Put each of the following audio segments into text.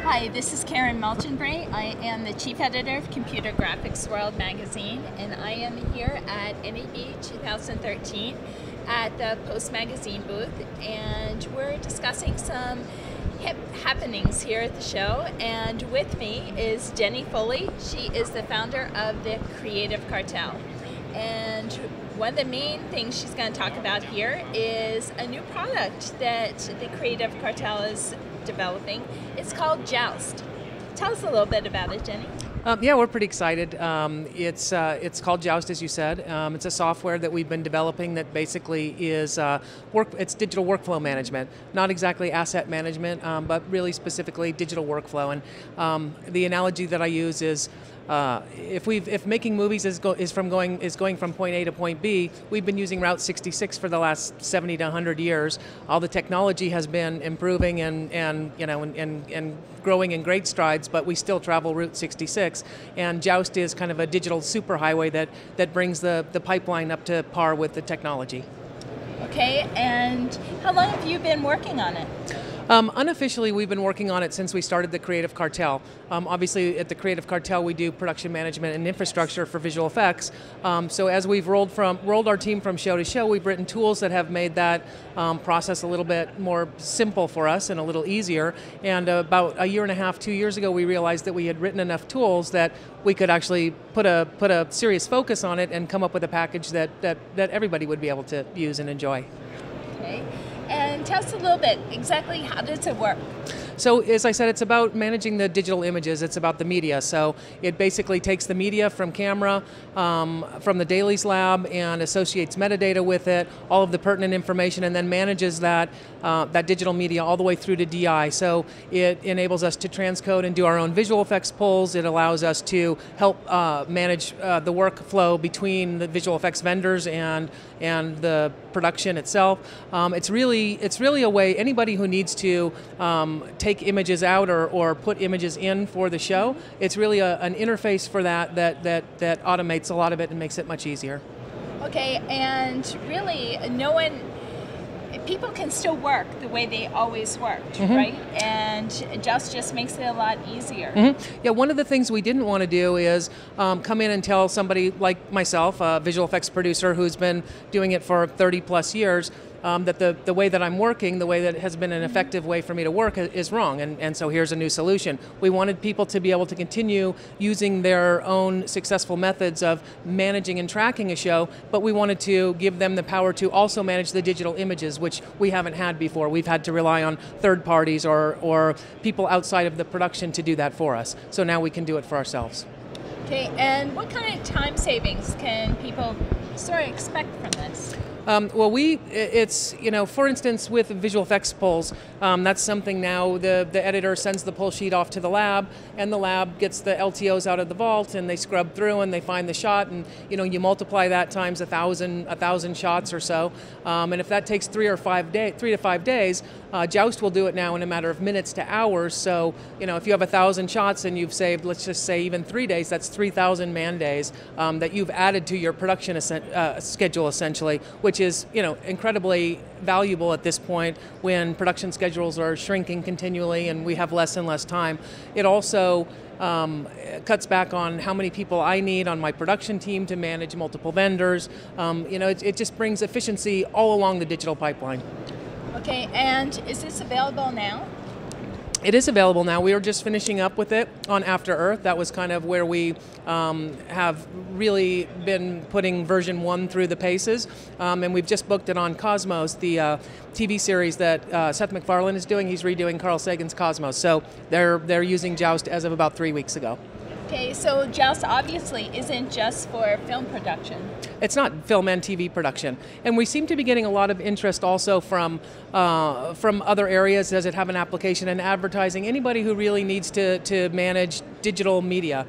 Hi, this is Karen Melchenbray. I am the Chief Editor of Computer Graphics World magazine, and I am here at NAB 2013 at the Post Magazine booth, and we're discussing some hip happenings here at the show. And with me is Jenny Foley. She is the founder of the Creative Cartel. And one of the main things she's going to talk about here is a new product that the Creative Cartel is developing. It's called Joust. Tell us a little bit about it, Jenny. Yeah, we're pretty excited. It's called Joust, as you said. It's a software that we've been developing that basically is it's digital workflow management, not exactly asset management, but really specifically digital workflow. And the analogy that I use is if making movies is going from point A to point B, we've been using Route 66 for the last 70 to 100 years. All the technology has been improving and growing in great strides, but we still travel Route 66. And Joust is kind of a digital superhighway that brings the pipeline up to par with the technology. Okay, and how long have you been working on it? Unofficially, we've been working on it since we started the Creative Cartel. Obviously, at the Creative Cartel, we do production management and infrastructure for visual effects. So as we've rolled our team from show to show, we've written tools that have made that process a little bit more simple for us and a little easier. And about a year and a half, 2 years ago, we realized that we had written enough tools that we could actually put a serious focus on it and come up with a package that everybody would be able to use and enjoy. Okay. And tell us a little bit, exactly how does it work? So as I said, it's about managing the digital images. It's about the media. So it basically takes the media from camera, from the Dailies lab, and associates metadata with it, all of the pertinent information, and then manages that digital media all the way through to DI. So it enables us to transcode and do our own visual effects pulls. It allows us to help manage the workflow between the visual effects vendors and the production itself. It's really a way anybody who needs to take images out or put images in for the show. It's really an interface for that automates a lot of it and makes it much easier. Okay, and really, people can still work the way they always worked, right? And just makes it a lot easier. Yeah, one of the things we didn't want to do is come in and tell somebody like myself, a visual effects producer who's been doing it for 30 plus years, that the way that I'm working, the way that has been an effective way for me to work is wrong, and so here's a new solution. We wanted people to be able to continue using their own successful methods of managing and tracking a show, but we wanted to give them the power to also manage the digital images, which we haven't had before. We've had to rely on third parties or people outside of the production to do that for us. So now we can do it for ourselves. Okay, and what kind of time savings can people sort of expect from this? Well, for instance, with visual effects pulls, that's something now the editor sends the pull sheet off to the lab, and the lab gets the LTOs out of the vault, and they scrub through and they find the shot, and you multiply that times 1,000 shots or so, and if that takes 3 to 5 days, Joust will do it now in a matter of minutes to hours. So if you have 1,000 shots and you've saved, let's just say even 3 days, that's 3,000 man days that you've added to your production schedule essentially, which is incredibly valuable at this point when production schedules are shrinking continually and we have less and less time. It also cuts back on how many people I need on my production team to manage multiple vendors. It just brings efficiency all along the digital pipeline. Okay, and is this available now? It is available now. We were just finishing up with it on After Earth. That was kind of where we have really been putting version 1 through the paces. And we've just booked it on Cosmos, the TV series that Seth MacFarlane is doing. He's redoing Carl Sagan's Cosmos. So they're using Joust as of about 3 weeks ago. Okay, so Joust obviously isn't just for film production. It's not film and TV production. And we seem to be getting a lot of interest also from other areas. Does it have an application in advertising? Anybody who really needs to manage digital media.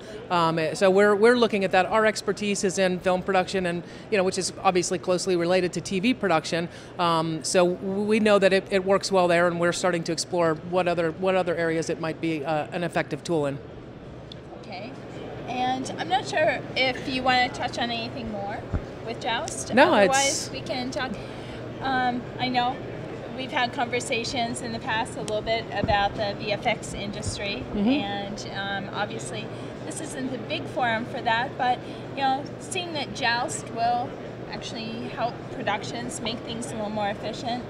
So we're looking at that. Our expertise is in film production, and which is obviously closely related to TV production. So we know that it works well there, and we're starting to explore what other areas it might be an effective tool in. Okay, and I'm not sure if you want to touch on anything more with Joust. No, otherwise we can talk. I know we've had conversations in the past a little bit about the VFX industry, and obviously this isn't the big forum for that, but seeing that Joust will actually help productions make things a little more efficient.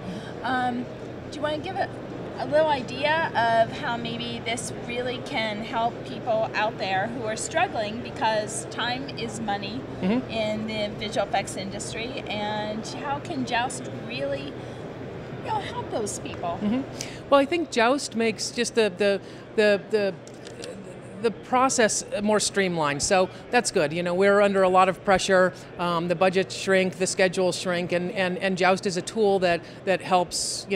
Do you want to give a little idea of how maybe this really can help people out there who are struggling, because time is money in the visual effects industry, and how can Joust really help those people? Well, I think Joust makes just the process more streamlined, so that's good. We're under a lot of pressure. The budgets shrink, the schedules shrink, and Joust is a tool that helps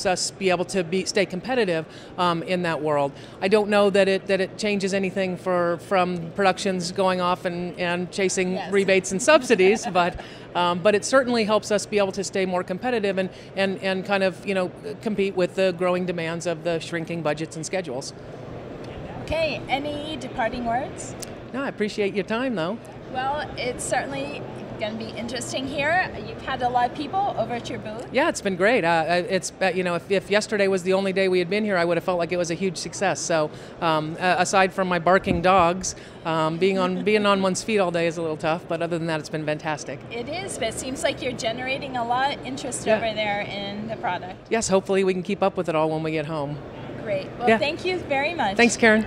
us be able to stay competitive in that world. I don't know that it changes anything from productions going off and chasing rebates and subsidies, but it certainly helps us be able to stay more competitive and kind of compete with the growing demands of the shrinking budgets and schedules. Okay, any departing words? No, I appreciate your time, though. Well, it's certainly going to be interesting here. You've had a lot of people over at your booth. Yeah, it's been great. If yesterday was the only day we had been here, I would have felt like it was a huge success. So, aside from my barking dogs, being on one's feet all day is a little tough. But other than that, it's been fantastic. It is, but it seems like you're generating a lot of interest over there in the product. Yes, hopefully we can keep up with it all when we get home. Great. Well, thank you very much. Thanks, Karen.